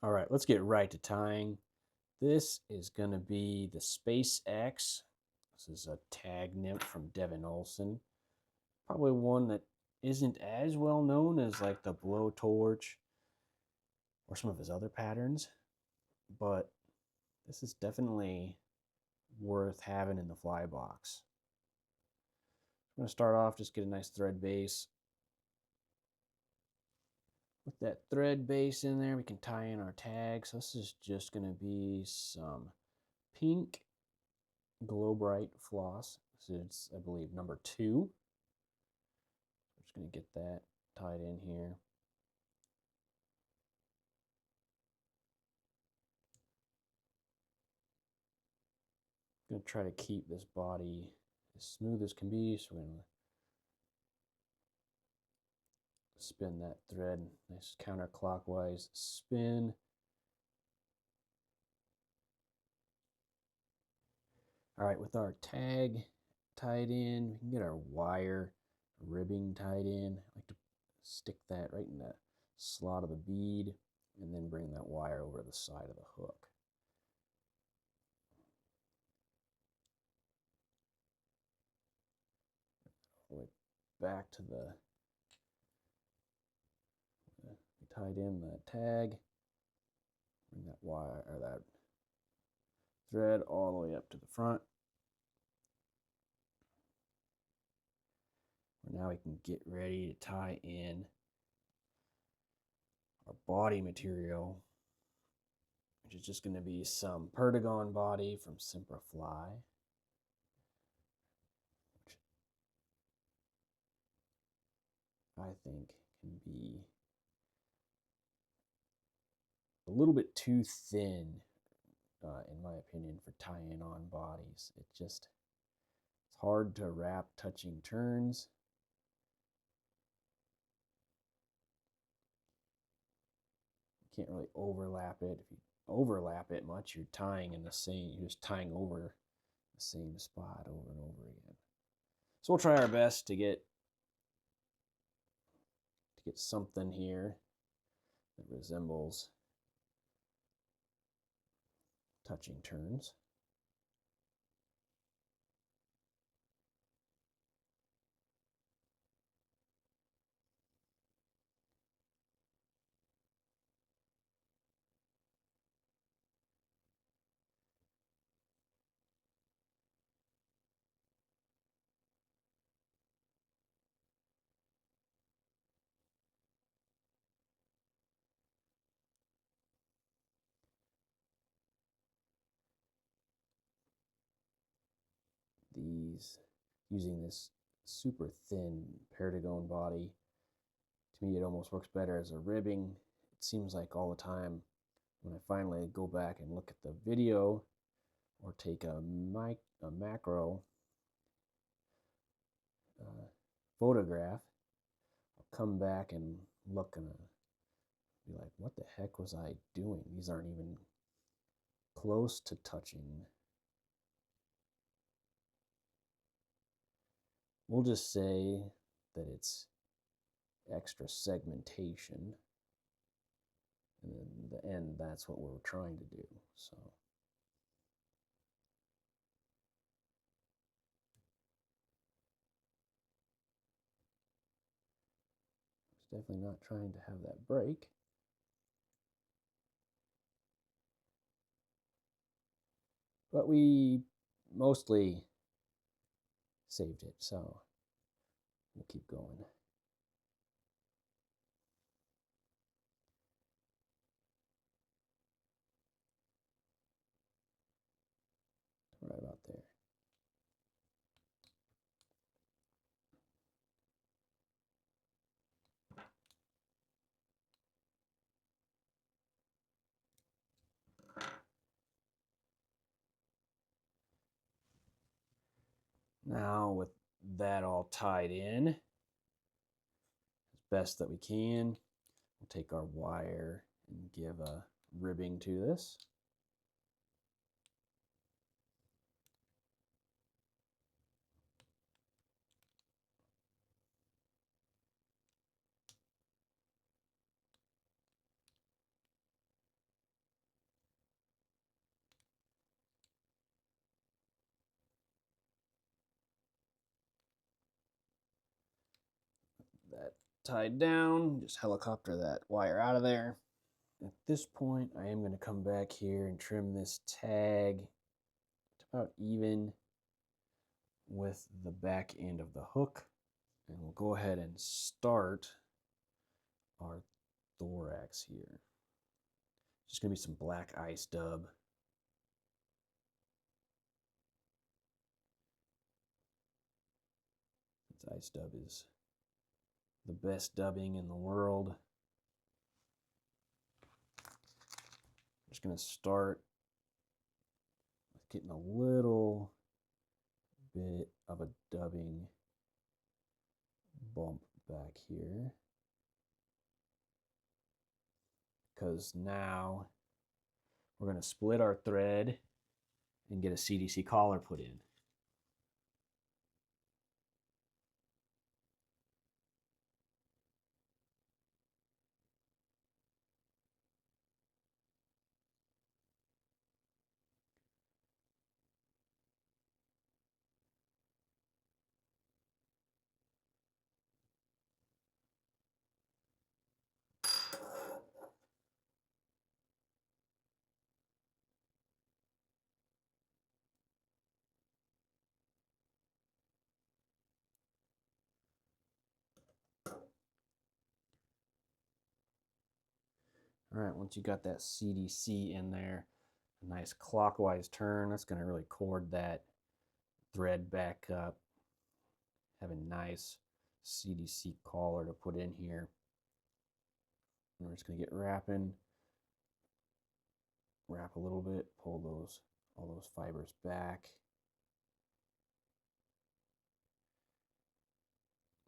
All right, let's get right to tying. This is going to be the SpaceX. This is a tag nymph from Devin Olson. Probably one that isn't as well known as like the blowtorch or some of his other patterns, but this is definitely worth having in the fly box. I'm going to start off, just get a nice thread base. With that thread base in there, we can tie in our tag. So this is just going to be some pink Glow Bright floss. So it's, I believe, number 2. I'm just going to get that tied in here. I'm going to try to keep this body as smooth as can be. So we're going to spin that thread, nice counterclockwise spin. All right, with our tag tied in, we can get our wire ribbing tied in. I like to stick that right in the slot of the bead and then bring that wire over the side of the hook. All the way back to the, we tied in the tag, bring that wire or that thread all the way up to the front. Now we can get ready to tie in our body material, which is just going to be some Perdigon body from Semperfli. Which I think can be a little bit too thin, in my opinion, for tying on bodies. It's hard to wrap touching turns. You can't really overlap it. If you overlap it much, you're tying in the same, you're just tying over the same spot over and over again. So we'll try our best to get something here that resembles touching turns. Using this super thin Perdigon body, to me it almost works better as a ribbing. It seems like all the time when I finally go back and look at the video or take a macro photograph, I'll come back and look and be like, what the heck was I doing? These aren't even close to touching. We'll just say that it's extra segmentation, and in the end, that's what we're trying to do. So it's definitely not trying to have that break. But we mostly saved it, so we'll keep going. Right about there. Now with that all tied in as best that we can, we'll take our wire and give a ribbing to this. tied down. Just helicopter that wire out of there. At this point, I am going to come back here and trim this tag to about even with the back end of the hook. And we'll go ahead and start our thorax here. Just going to be some black ice dub. This ice dub is the best dubbing in the world. I'm just going to start with getting a little bit of a dubbing bump back here, because now we're going to split our thread and get a CDC collar put in. All right, once you got that CDC in there, a nice clockwise turn, that's going to really cord that thread back up. Have a nice CDC collar to put in here. And we're just going to get wrapping. Wrap a little bit, pull all those fibers back.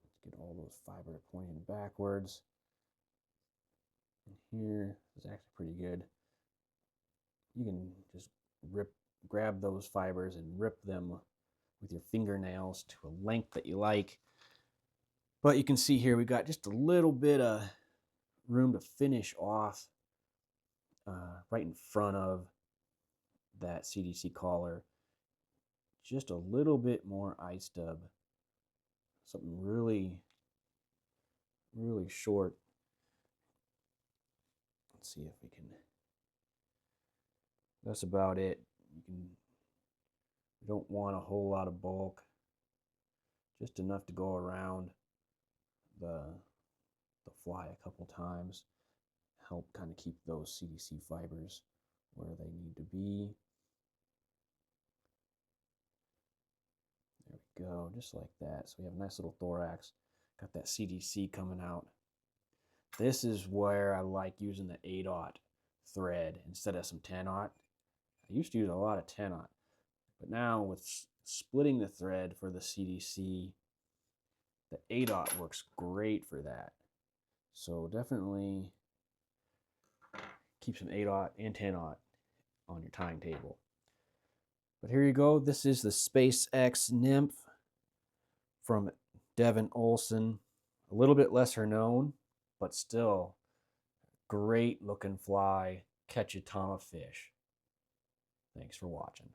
Let's get all those fibers pointing backwards. And here is actually pretty good. You can just grab those fibers and rip them with your fingernails to a length that you like. But you can see here we've got just a little bit of room to finish off right in front of that CDC collar. Just a little bit more ice dub. Something really, really short. Let's see if we can. That's about it. You don't want a whole lot of bulk. Just enough to go around the fly a couple times. Help kind of keep those CDC fibers where they need to be. There we go, just like that. So we have a nice little thorax. Got that CDC coming out. This is where I like using the 8/0 thread instead of some 10/0. I used to use a lot of 10/0, but now with splitting the thread for the CDC, the 8/0 works great for that. So definitely keep some 8/0 and 10/0 on your tying table. But here you go. This is the SpaceX nymph from Devin Olson. A little bit lesser known, but still great looking fly. Catch a ton of fish. Thanks for watching.